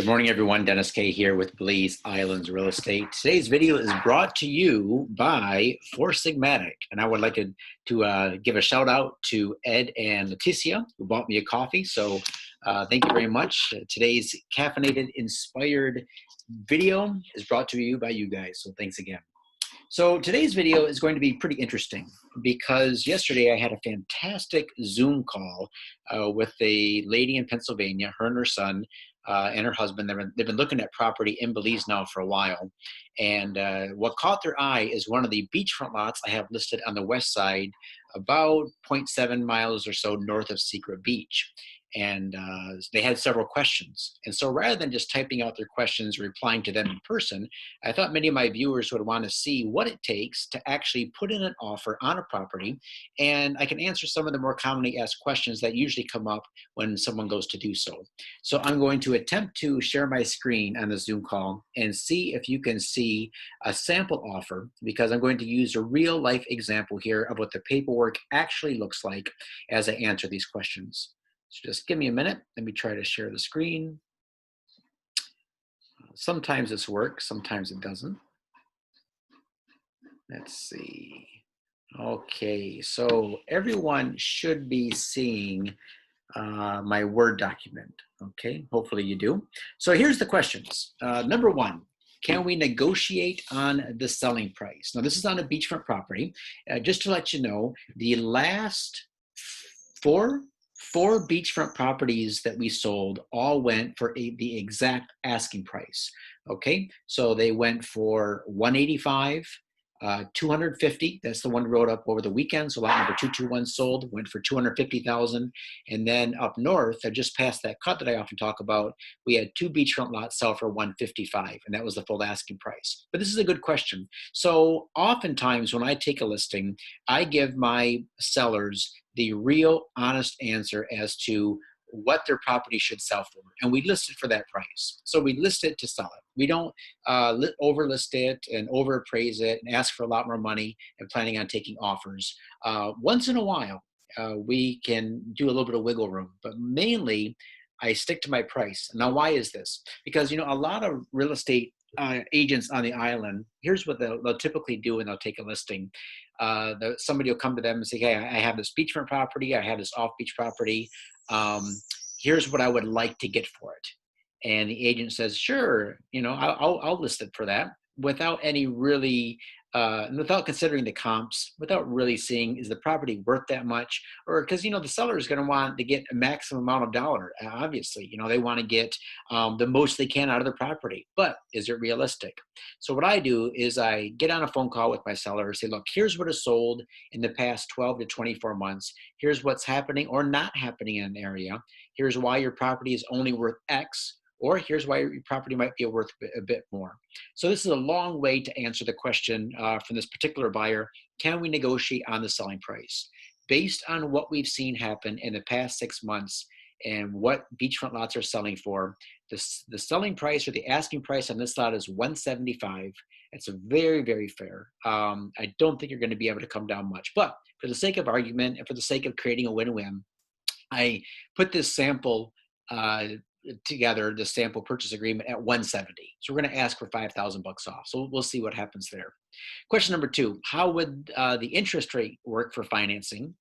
Good morning, everyone. Dennis K here with Belize Islands Real Estate. Today's video is brought to you by Four Sigmatic, and I would like to give a shout out to Ed and Leticia who bought me a coffee. So thank you very much. Today's caffeinated inspired video is brought to you by you guys. So thanks again. So today's video is going to be pretty interesting because yesterday I had a fantastic Zoom call with a lady in Pennsylvania, her and her son and her husband. They've been looking at property in Belize now for a while. And what caught their eye is one of the beachfront lots I have listed on the west side, about 0.7 miles or so north of Secret Beach. And they had several questions. And so rather than just typing out their questions, replying to them in person, I thought many of my viewers would want to see what it takes to actually put in an offer on a property. And I can answer some of the more commonly asked questions that usually come up when someone goes to do so. So I'm going to attempt to share my screen on the Zoom call and see if you can see a sample offer, because I'm going to use a real life example here of what the paperwork actually looks like as I answer these questions. So just give me a minute. Let me try to share the screen. Sometimes this works, sometimes it doesn't. Let's see. Okay, so everyone should be seeing my Word document. Okay, hopefully you do. So here's the questions. Number one, can we negotiate on the selling price? Now this is on a beachfront property. Just to let you know, the last four beachfront properties that we sold all went for the exact asking price. Okay, so they went for 185, 250. That's the one wrote up over the weekend. So lot number 221 sold, went for 250,000. And then up north, just past that cut that I often talk about, we had two beachfront lots sell for 155, and that was the full asking price. But this is a good question. So oftentimes when I take a listing, I give my sellers the real honest answer as to what their property should sell for. And we list it for that price. So we list it to sell it. We don't overlist it and overappraise it and ask for a lot more money and planning on taking offers. Once in a while, we can do a little bit of wiggle room, but mainly I stick to my price. Now, why is this? Because, you know, a lot of real estate agents on the island, here's what they'll typically do when they'll take a listing. Somebody will come to them and say, hey, I have this beachfront property, I have this off-beach property. Here's what I would like to get for it. And the agent says, sure, you know, I'll list it for that, without any really, without considering the comps, without really seeing, is the property worth that much? Or because, you know, the seller is going to want to get a maximum amount of dollar. Obviously, you know, they want to get the most they can out of the property, but is it realistic? So what I do is I get on a phone call with my seller and say, look, here's what is sold in the past 12 to 24 months. Here's what's happening or not happening in an area. Here's why your property is only worth X. Or here's why your property might be worth a bit more. So this is a long way to answer the question from this particular buyer: can we negotiate on the selling price? Based on what we've seen happen in the past 6 months and what beachfront lots are selling for, the selling price or the asking price on this lot is 175. It's a very, very fair. I don't think you're going to be able to come down much, but for the sake of argument and for the sake of creating a win-win, I put this sample together, the sample purchase agreement at 170. So we're going to ask for 5,000 bucks off. So we'll see what happens there. Question number two, how would the interest rate work for financing?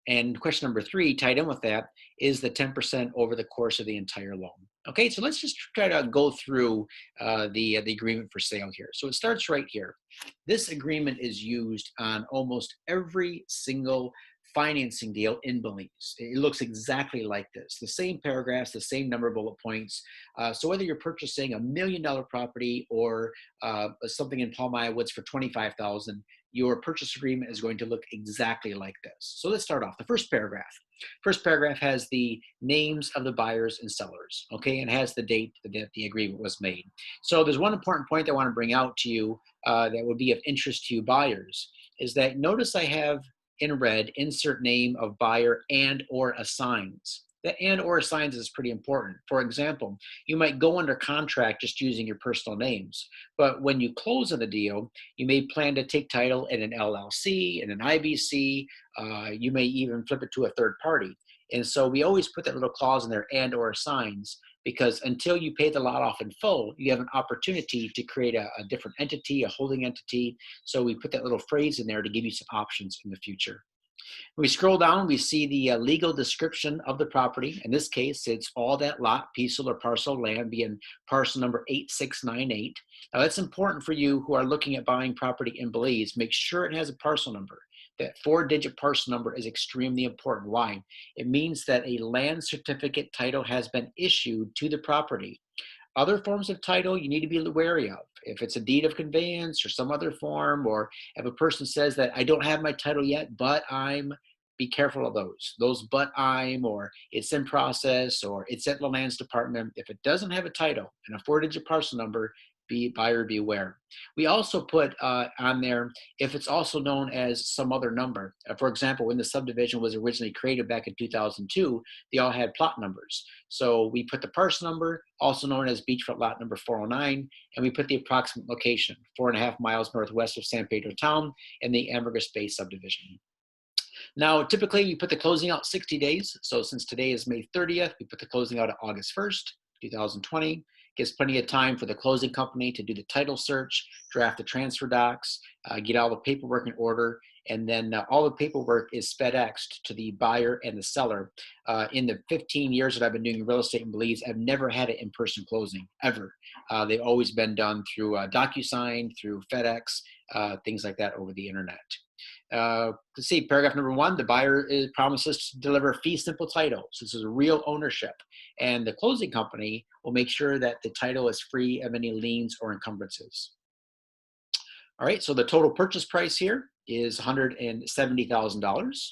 And question number three, tied in with that, is the 10% over the course of the entire loan. Okay, so let's just try to go through the agreement for sale here. So it starts right here. This agreement is used on almost every single financing deal in Belize. It looks exactly like this. The same paragraphs, the same number of bullet points. So whether you're purchasing $1 million property or something in Palmyra Woods for $25,000, your purchase agreement is going to look exactly like this. So let's start off. The first paragraph. First paragraph has the names of the buyers and sellers, okay, and has the date that the agreement was made. So there's one important point I want to bring out to you that would be of interest to you buyers, is that notice I have in red, insert name of buyer and or assigns. The and or assigns is pretty important. For example, you might go under contract just using your personal names, but when you close on the deal, you may plan to take title in an LLC, in an IBC, you may even flip it to a third party. And so we always put that little clause in there, and or assigns, because until you pay the lot off in full, you have an opportunity to create a different entity, a holding entity. So we put that little phrase in there to give you some options in the future. When we scroll down, we see the legal description of the property. In this case, it's all that lot, piecel, or parcel land being parcel number 8698. Now that's important for you who are looking at buying property in Belize. Make sure it has a parcel number. That 4-digit parcel number is extremely important. Why? It means that a land certificate title has been issued to the property. Other forms of title you need to be wary of. If it's a deed of conveyance or some other form, or if a person says that I don't have my title yet, but I'm, be careful of those. Those but I'm, or it's in process, or it's at the lands department. If it doesn't have a title and a 4-digit parcel number, buyer beware. We also put on there if it's also known as some other number. For example, when the subdivision was originally created back in 2002, they all had plot numbers. So we put the parcel number, also known as beachfront lot number 409, and we put the approximate location, 4.5 miles northwest of San Pedro town in the Ambergris Bay subdivision. Now, typically we put the closing out 60 days. So since today is May 30th, we put the closing out on August 1st, 2020. Gives plenty of time for the closing company to do the title search, draft the transfer docs, get all the paperwork in order, and then all the paperwork is FedExed to the buyer and the seller. In the 15 years that I've been doing real estate in Belize, I've never had an in-person closing, ever. They've always been done through DocuSign, through FedEx, things like that over the internet. Let's see, paragraph number 1, the buyer promises to deliver fee simple title. So this is a real ownership. And the closing company will make sure that the title is free of any liens or encumbrances. All right, so the total purchase price here is $170,000.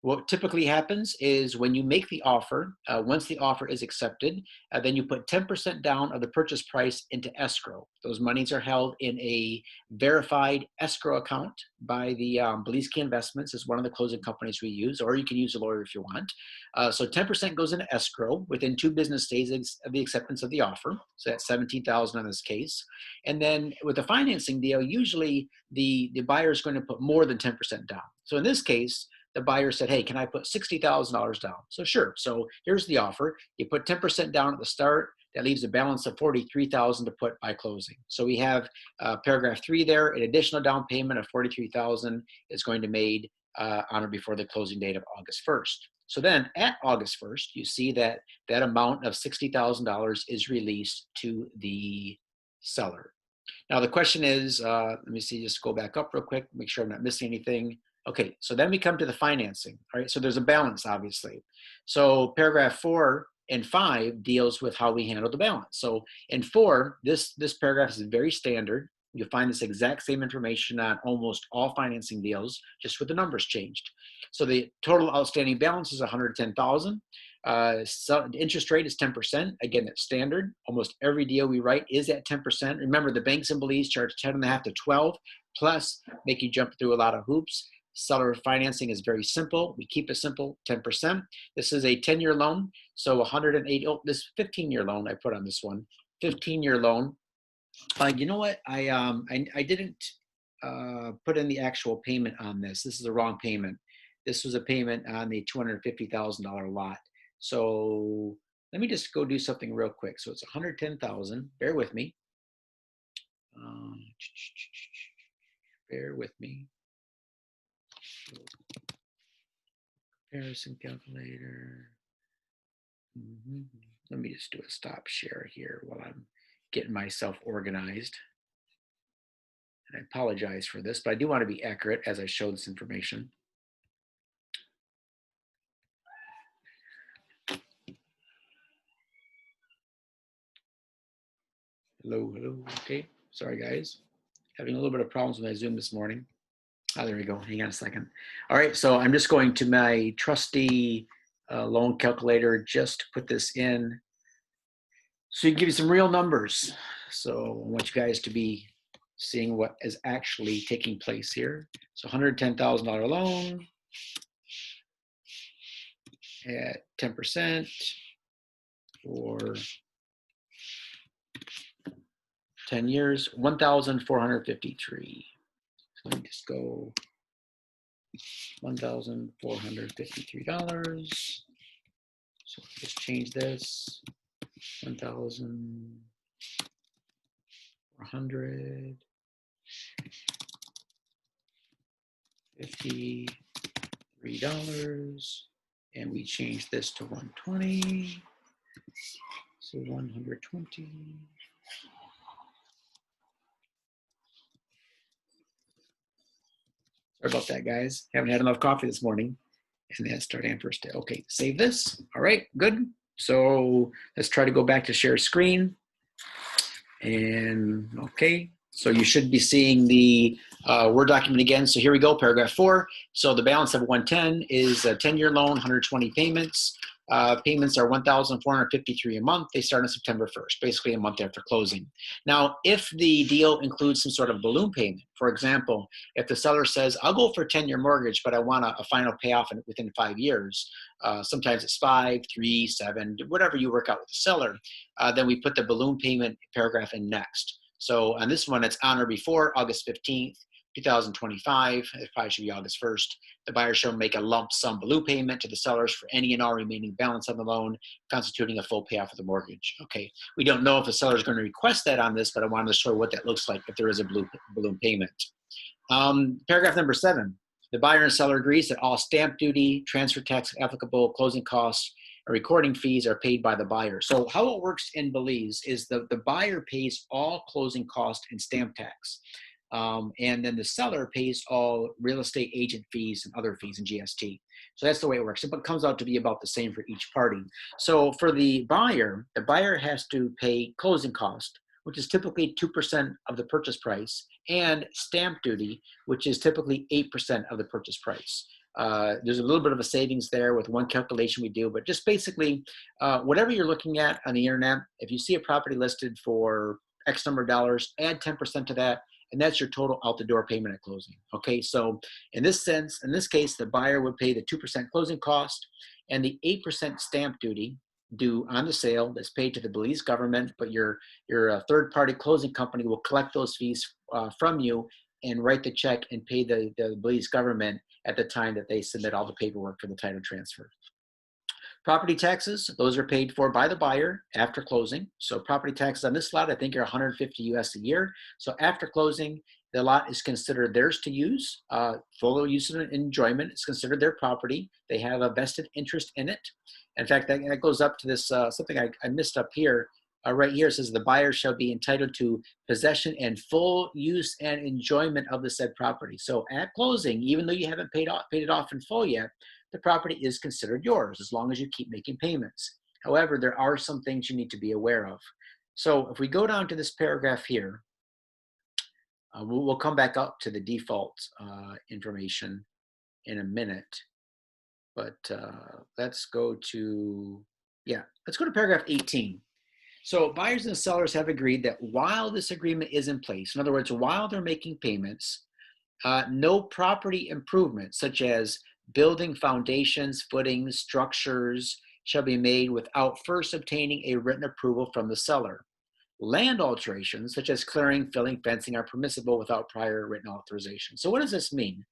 What typically happens is when you make the offer, once the offer is accepted, then you put 10% down of the purchase price into escrow. Those monies are held in a verified escrow account by the Belize Key Investments, is one of the closing companies we use, or you can use a lawyer if you want. So 10% goes into escrow within 2 business days of the acceptance of the offer. So that's $17,000 in this case. And then with the financing deal, usually the buyer is going to put more than 10% down. So in this case, the buyer said, hey, can I put $60,000 down? So sure. So here's the offer. You put 10% down at the start. That leaves a balance of $43,000 to put by closing. So we have paragraph 3 there. An additional down payment of $43,000 is going to be made on or before the closing date of August 1st. So then at August 1st, you see that that amount of $60,000 is released to the seller. Now the question is, let me see, just go back up real quick, make sure I'm not missing anything. Okay, so then we come to the financing, all right? So there's a balance, obviously. So paragraph 4 and 5 deals with how we handle the balance. So in 4, this paragraph is very standard. You'll find this exact same information on almost all financing deals, just with the numbers changed. So the total outstanding balance is $110,000. So the interest rate is 10%. Again, it's standard. Almost every deal we write is at 10%. Remember, the banks in Belize charge 10.5 to 12, plus make you jump through a lot of hoops. Seller financing is very simple. We keep it simple, 10%. This is a 10-year loan, so 180. Oh, this 15-year loan I put on this one, 15-year loan. You know what? I didn't put in the actual payment on this. This is the wrong payment. This was a payment on the $250,000 lot. So let me just go do something real quick. So it's $110,000. Bear with me. Bear with me. Comparison calculator. Let me just do a stop share here while I'm getting myself organized. And I apologize for this, but I do want to be accurate as I show this information. Hello. Okay, sorry guys. Having a little bit of problems with my Zoom this morning. Oh, there we go. Hang on a second. All right, so I'm just going to my trusty loan calculator just to put this in so you can give you some real numbers. So I want you guys to be seeing what is actually taking place here. So $110,000 loan at 10% for 10 years, 1,453. So let me just go $1,453. So just change this, 1,453, and we change this to 120. So 120. Sorry about that, guys. Haven't had enough coffee this morning. And then start Amherst. Okay, save this. All right, good. So let's try to go back to share screen. And okay, so you should be seeing the Word document again. So here we go, paragraph 4. So the balance of 110 is a 10-year loan, 120 payments. Payments are $1,453 a month. They start on September 1st, basically a month after closing. Now, if the deal includes some sort of balloon payment, for example, if the seller says, I'll go for a 10-year mortgage, but I want a final payoff within 5 years, sometimes it's 5, 3, 7, whatever you work out with the seller, then we put the balloon payment paragraph in next. So on this one, it's on or before August 15th, 2025, it probably should be August 1st. The buyer shall make a lump sum balloon payment to the sellers for any and all remaining balance of the loan, constituting a full payoff of the mortgage. Okay, we don't know if the seller is going to request that on this, but I wanted to show what that looks like if there is a balloon payment. Paragraph number 7, the buyer and seller agrees that all stamp duty, transfer tax applicable, closing costs, and recording fees are paid by the buyer. So how it works in Belize is the buyer pays all closing costs and stamp tax. And then the seller pays all real estate agent fees and other fees and GST. So that's the way it works. It comes out to be about the same for each party. So for the buyer has to pay closing cost, which is typically 2% of the purchase price, and stamp duty, which is typically 8% of the purchase price. There's a little bit of a savings there with one calculation we do, but just basically, whatever you're looking at on the internet, if you see a property listed for X number of dollars, add 10% to that, and that's your total out the door payment at closing. Okay, so in this case, the buyer would pay the 2% closing cost and the 8% stamp duty due on the sale that's paid to the Belize government, but your third-party closing company will collect those fees from you and write the check and pay the Belize government at the time that they submit all the paperwork for the title transfer. Property taxes, those are paid for by the buyer after closing. So property taxes on this lot, I think are 150 US a year. So after closing, the lot is considered theirs to use. Full use and enjoyment is considered their property. They have a vested interest in it. In fact, that goes up to this, something I missed up here. Right here, it says the buyer shall be entitled to possession and full use and enjoyment of the said property. So at closing, even though you haven't paid it off in full yet, the property is considered yours as long as you keep making payments. However, there are some things you need to be aware of. So if we go down to this paragraph here, we'll come back up to the default information in a minute. But let's go to paragraph 18. So buyers and sellers have agreed that while this agreement is in place, in other words, while they're making payments, no property improvements such as building foundations, footings, structures shall be made without first obtaining a written approval from the seller. Land alterations such as clearing, filling, fencing are permissible without prior written authorization. So what does this mean?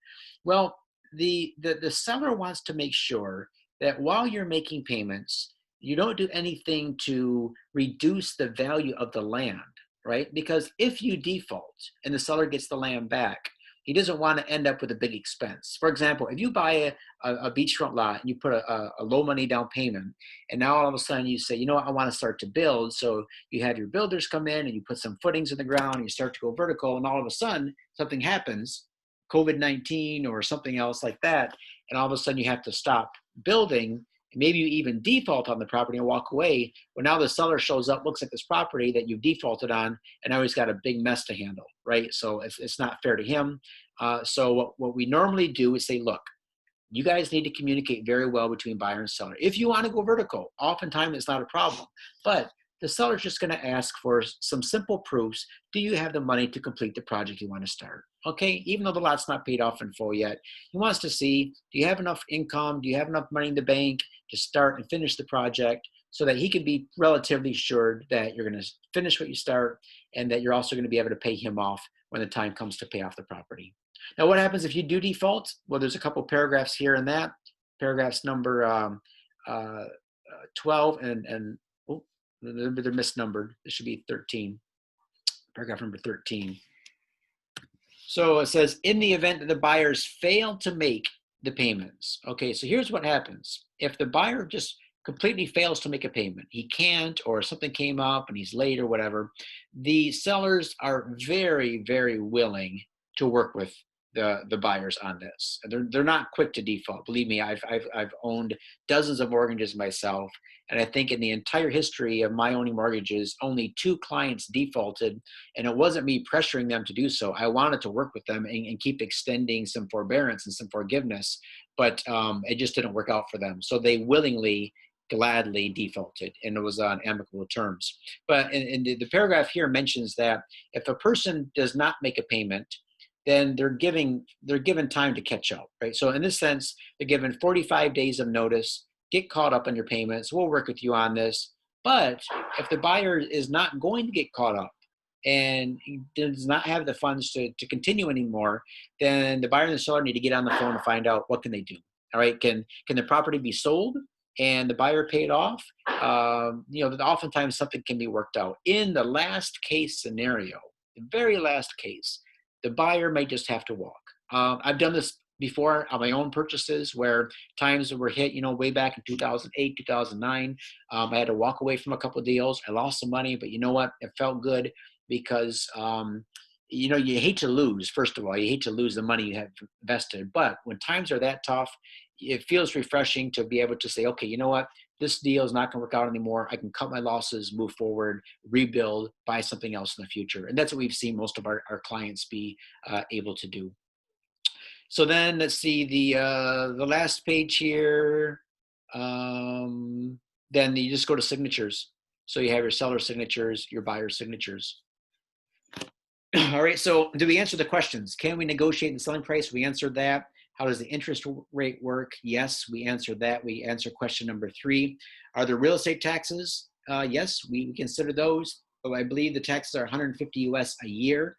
Well, the seller wants to make sure that while you're making payments, you don't do anything to reduce the value of the land, right? Because if you default and the seller gets the land back, he doesn't want to end up with a big expense. For example, if you buy a beachfront lot and you put a low money down payment, and now all of a sudden you say, you know what, I want to start to build. So you have your builders come in and you put some footings in the ground and you start to go vertical, and all of a sudden something happens, COVID-19 or something else like that, and all of a sudden you have to stop building. Maybe you even default on the property and walk away. Well, now the seller shows up, looks at this property that you've defaulted on, and now he's got a big mess to handle, right? So it's not fair to him. So what we normally do is say, look, you guys need to communicate very well between buyer and seller. If you want to go vertical, oftentimes it's not a problem. But the seller's just going to ask for some simple proofs. Do you have the money to complete the project you want to start? Okay, even though the lot's not paid off in full yet, he wants to see, do you have enough income? Do you have enough money in the bank to start and finish the project, so that he can be relatively sure that you're going to finish what you start and that you're also going to be able to pay him off when the time comes to pay off the property. Now, what happens if you do default? Well, there's a couple paragraphs here and that. Paragraphs number uh, 12 and oh, they're misnumbered. It should be 13. Paragraph number 13. So it says, in the event that the buyers fail to make the payments. Okay, so here's what happens. If the buyer just completely fails to make a payment, he can't, or something came up and he's late or whatever, the sellers are very, very willing to work with the buyers on this. They're not quick to default. Believe me, I've owned dozens of mortgages myself, and I think in the entire history of my owning mortgages, only 2 clients defaulted, and it wasn't me pressuring them to do so. I wanted to work with them and keep extending some forbearance and some forgiveness, but it just didn't work out for them. So they willingly, gladly defaulted, and it was on amicable terms. But in the paragraph here mentions that if a person does not make a payment, then they're given time to catch up, right? So in this sense, they're given 45 days of notice. Get caught up on your payments. We'll work with you on this. But if the buyer is not going to get caught up and he does not have the funds to continue anymore, then the buyer and the seller need to get on the phone to find out what can they do. All right, can the property be sold and the buyer paid off? Oftentimes something can be worked out. In the last case scenario, the very last case, the buyer might just have to walk. I've done this before on my own purchases where times were hit, way back in 2008, 2009. I had to walk away from a couple of deals. I lost some money, but you know what? It felt good because, you hate to lose. First of all, you hate to lose the money you have invested. But when times are that tough, it feels refreshing to be able to say, okay, you know what? This deal is not going to work out anymore. I can cut my losses, move forward, rebuild, buy something else in the future. And that's what we've seen most of our clients be able to do. So then let's see the last page here. Then you just go to signatures. So you have your seller signatures, your buyer signatures. All right, so do we answer the questions? Can we negotiate the selling price? We answered that. How does the interest rate work? Yes, we answered that. We answered question number 3. Are there real estate taxes? Yes, we consider those. But I believe the taxes are 150 US a year.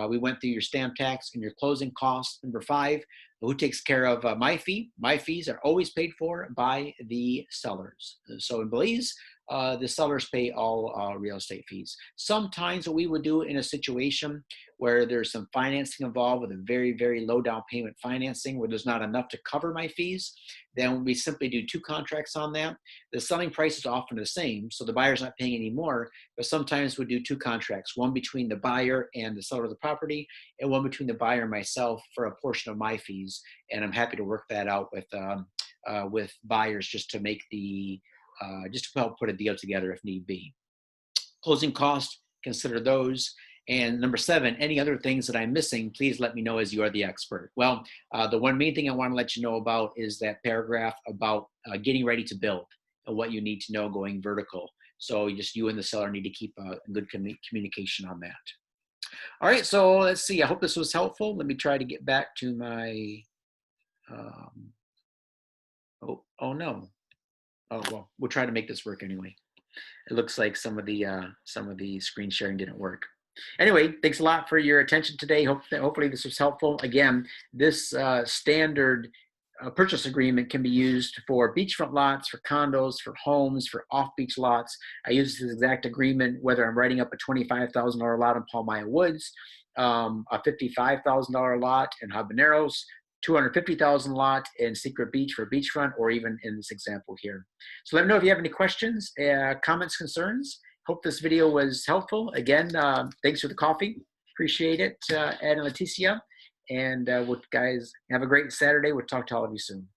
We went through your stamp tax and your closing costs. Number 5, who takes care of my fee? My fees are always paid for by the sellers. So in Belize, the sellers pay all real estate fees. Sometimes what we would do in a situation where there's some financing involved with a very, very low down payment financing where there's not enough to cover my fees, then we simply do 2 contracts on that. The selling price is often the same, so the buyer's not paying any more, but sometimes we do 2 contracts, one between the buyer and the seller of the property, and one between the buyer and myself for a portion of my fees. And I'm happy to work that out with buyers just to make just to help put a deal together if need be. Closing costs, consider those. And number 7, any other things that I'm missing, please let me know as you are the expert. Well, the one main thing I want to let you know about is that paragraph about getting ready to build and what you need to know going vertical. So just you and the seller need to keep a good communication on that. All right, so let's see. I hope this was helpful. Let me try to get back to my, oh no. Oh, well, we'll try to make this work anyway. It looks like some of the screen sharing didn't work. Anyway, thanks a lot for your attention today. Hopefully this was helpful. Again, this standard purchase agreement can be used for beachfront lots, for condos, for homes, for off-beach lots. I use this exact agreement whether I'm writing up a $25,000 lot in Palmyra Woods, a $55,000 lot in Habaneros, $250,000 lot in Secret Beach for beachfront, or even in this example here. So let me know if you have any questions, comments, concerns. Hope this video was helpful. Again, thanks for the coffee. Appreciate it, Ed and Leticia. And guys, have a great Saturday. We'll talk to all of you soon.